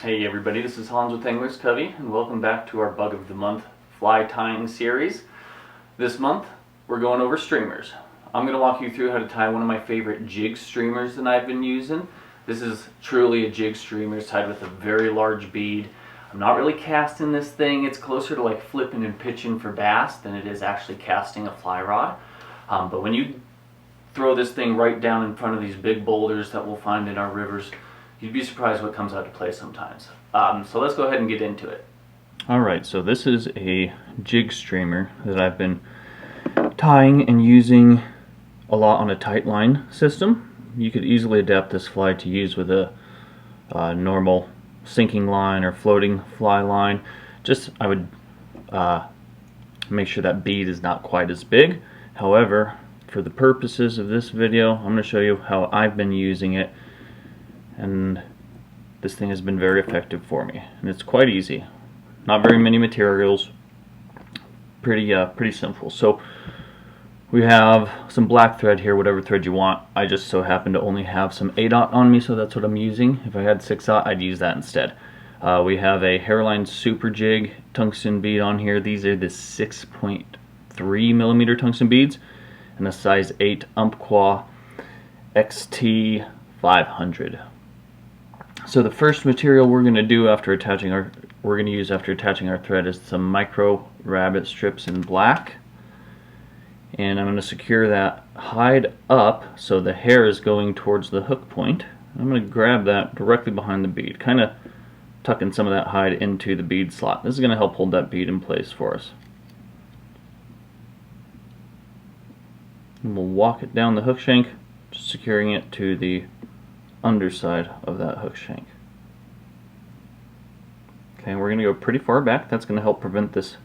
Hey everybody, this is Hans with Angler's Covey, and welcome back to our Bug of the Month fly tying series. This month, we're going over streamers. I'm going to walk you through how to tie one of my favorite jig streamers that I've been using. This is truly a jig streamer. It's tied with a very large bead. I'm not really casting this thing. It's closer to like flipping and pitching for bass than it is actually casting a fly rod. But when you throw this thing right down in front of these big boulders that we'll find in our rivers, you'd be surprised what comes out to play sometimes. So let's go ahead and get into it. Alright, so this is a jig streamer that I've been tying and using a lot on a tight line system. You could easily adapt this fly to use with a normal sinking line or floating fly line. Just I would make sure that bead is not quite as big. However, for the purposes of this video, I'm going to show you how I've been using it, and this thing has been very effective for me, and it's quite easy. Not very many materials, pretty simple. So we have some black thread here, whatever thread you want. I just so happen to only have some 8/0 on me, so that's what I'm using. If I had 6/0, I'd use that instead. We have a Hairline Super Jig tungsten bead on here. These are the 6.3 millimeter tungsten beads, and a size 8 Umpqua XT 500. So the first material we're going to use after attaching our thread is some micro rabbit strips in black, and I'm going to secure that hide up so the hair is going towards the hook point. I'm going to grab that directly behind the bead, kind of tucking some of that hide into the bead slot. This is going to help hold that bead in place for us. And we'll walk it down the hook shank, just securing it to the underside of that hook shank. Okay, we're going to go pretty far back. That's going to help prevent this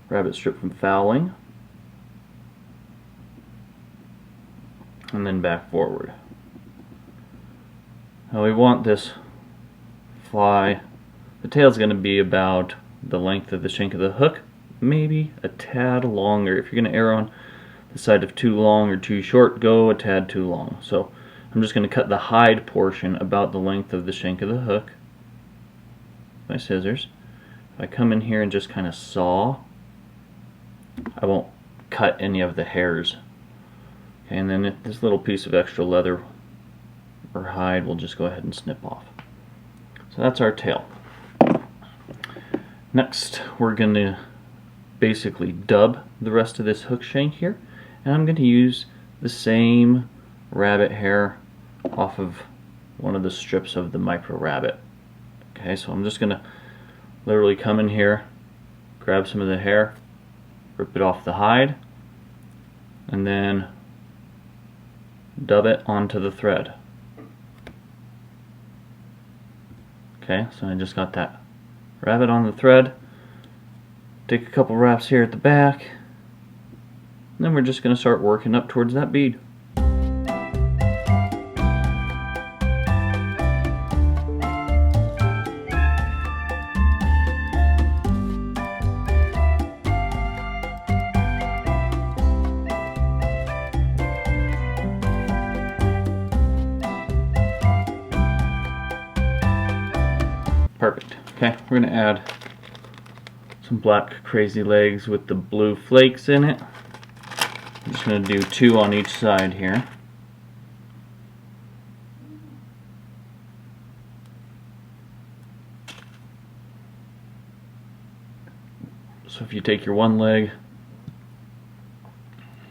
rabbit strip from fouling. And then back forward. Now we want this fly, the tail's going to be about the length of the shank of the hook, maybe a tad longer. If you're going to err on the side of too long or too short, go a tad too long. So I'm just going to cut the hide portion about the length of the shank of the hook with my scissors. If I come in here and just kind of saw, I won't cut any of the hairs. Okay, and then this little piece of extra leather or hide we'll just go ahead and snip off. So that's our tail. Next, we're going to basically dub the rest of this hook shank here, and I'm going to use the same rabbit hair off of one of the strips of the micro rabbit. Okay, so I'm just gonna literally come in here, grab some of the hair, rip it off the hide, and then dub it onto the thread. Okay, so I just got that rabbit on the thread. Take a couple wraps here at the back, and then we're just gonna start working up towards that bead. Perfect. Okay, we're going to add some black crazy legs with the blue flakes in it. I'm just going to do 2 on each side here. So if you take your one leg,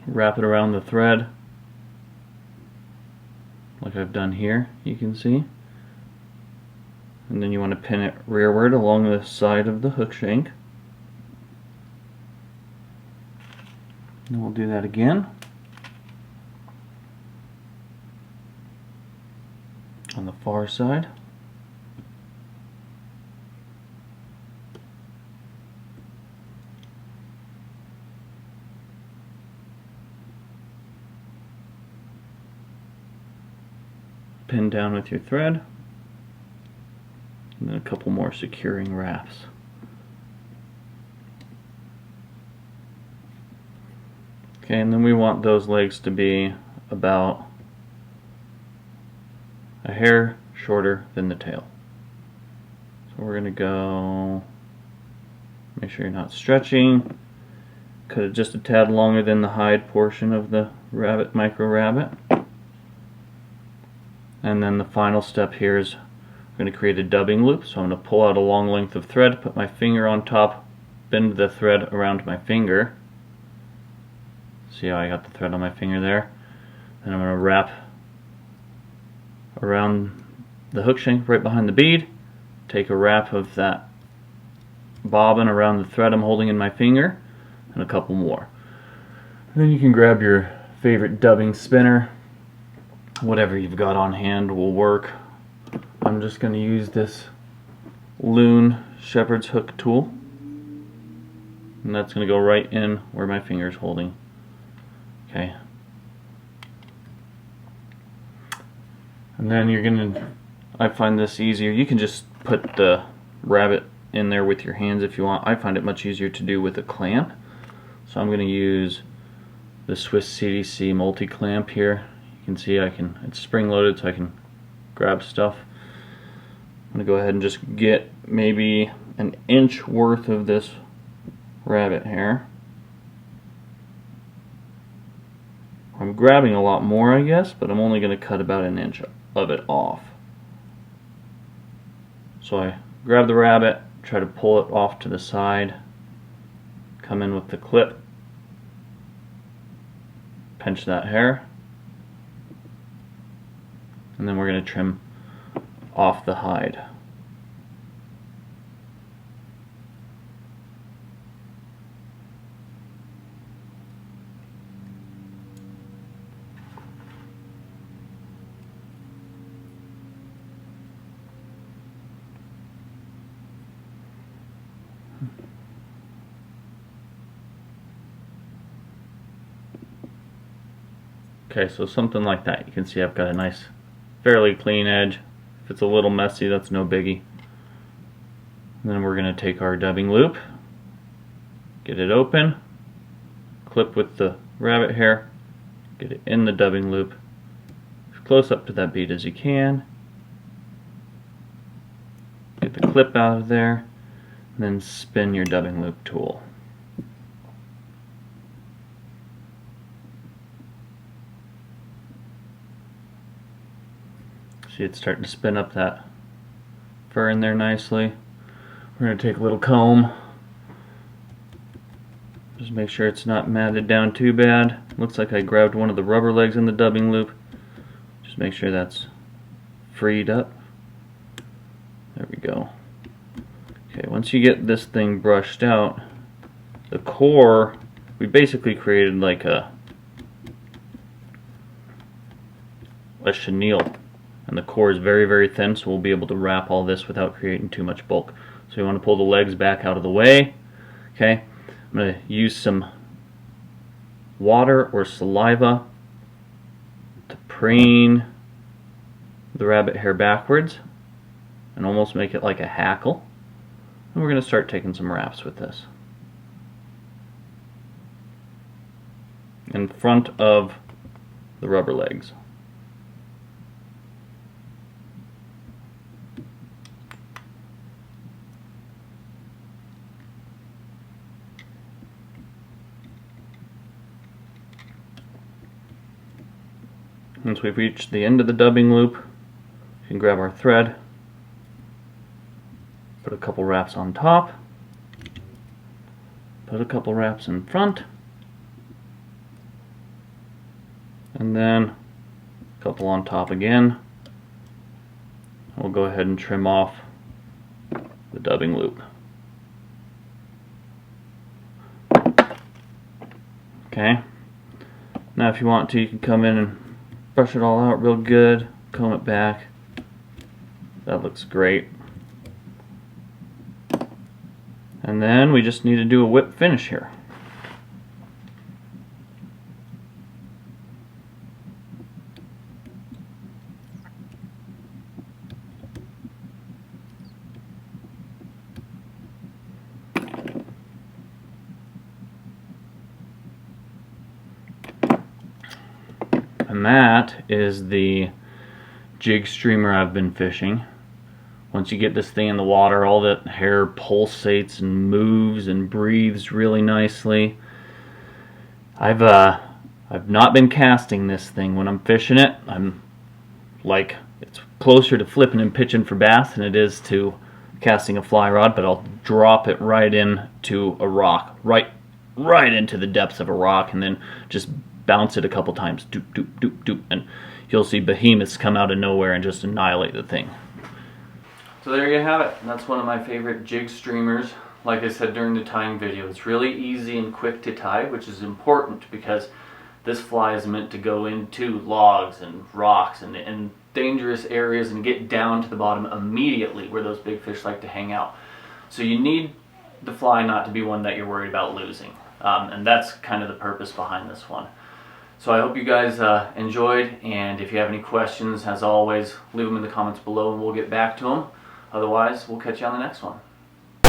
wrap it around the thread, like I've done here, you can see. And then you want to pin it rearward along the side of the hook shank. And we'll do that again on the far side. Pin down with your thread. And then a couple more securing wraps. Okay, and then we want those legs to be about a hair shorter than the tail. So we're gonna go, make sure you're not stretching. Cut it just a tad longer than the hide portion of the rabbit, micro rabbit. And then the final step here is I'm going to create a dubbing loop. So I'm going to pull out a long length of thread, put my finger on top, bend the thread around my finger. See how I got the thread on my finger there? And I'm going to wrap around the hook shank right behind the bead, take a wrap of that bobbin around the thread I'm holding in my finger, and a couple more. And then you can grab your favorite dubbing spinner. Whatever you've got on hand will work. I'm just going to use this Loon shepherd's hook tool, and that's going to go right in where my finger is holding. Okay. And then you're going to, I find this easier. You can just put the rabbit in there with your hands if you want. I find it much easier to do with a clamp. So I'm going to use the Swiss CDC multi-clamp here. You can see it's spring-loaded so I can grab stuff. I'm going to go ahead and just get maybe an inch worth of this rabbit hair. I'm grabbing a lot more, I guess, but I'm only going to cut about an inch of it off. So I grab the rabbit, try to pull it off to the side, come in with the clip, pinch that hair, and then we're going to trim off the hide. Okay, so something like that. You can see I've got a nice, fairly clean edge. If it's a little messy, that's no biggie. And then we're going to take our dubbing loop, get it open, clip with the rabbit hair, get it in the dubbing loop, as close up to that bead as you can, get the clip out of there, and then spin your dubbing loop tool. See, it's starting to spin up that fur in there nicely. We're going to take a little comb, just make sure it's not matted down too bad. Looks like I grabbed one of the rubber legs in the dubbing loop. Just make sure that's freed up. There we go. Okay, once you get this thing brushed out, the core, we basically created like a chenille. And the core is very, very thin, so we'll be able to wrap all this without creating too much bulk. So you want to pull the legs back out of the way. Okay, I'm going to use some water or saliva to preen the rabbit hair backwards and almost make it like a hackle. And we're going to start taking some wraps with this. In front of the rubber legs. Once we've reached the end of the dubbing loop, we can grab our thread, put a couple wraps on top, put a couple wraps in front, and then a couple on top again. We'll go ahead and trim off the dubbing loop. Okay, now if you want to, you can come in and brush it all out real good, comb it back. That looks great. And then we just need to do a whip finish here. And that is the Jig Streamer I've been fishing. Once you get this thing in the water, all that hair pulsates and moves and breathes really nicely. I've not been casting this thing when I'm fishing it. I'm like, it's closer to flipping and pitching for bass than it is to casting a fly rod, but I'll drop it right into a rock, right into the depths of a rock, and then just bounce it a couple times, doop, doop, doop, doop, and you'll see behemoths come out of nowhere and just annihilate the thing. So there you have it. That's one of my favorite jig streamers. Like I said during the tying video, it's really easy and quick to tie, which is important because this fly is meant to go into logs and rocks and dangerous areas and get down to the bottom immediately where those big fish like to hang out. So you need the fly not to be one that you're worried about losing. And that's kind of the purpose behind this one. So I hope you guys enjoyed, and if you have any questions, as always, leave them in the comments below and we'll get back to them. Otherwise, we'll catch you on the next one.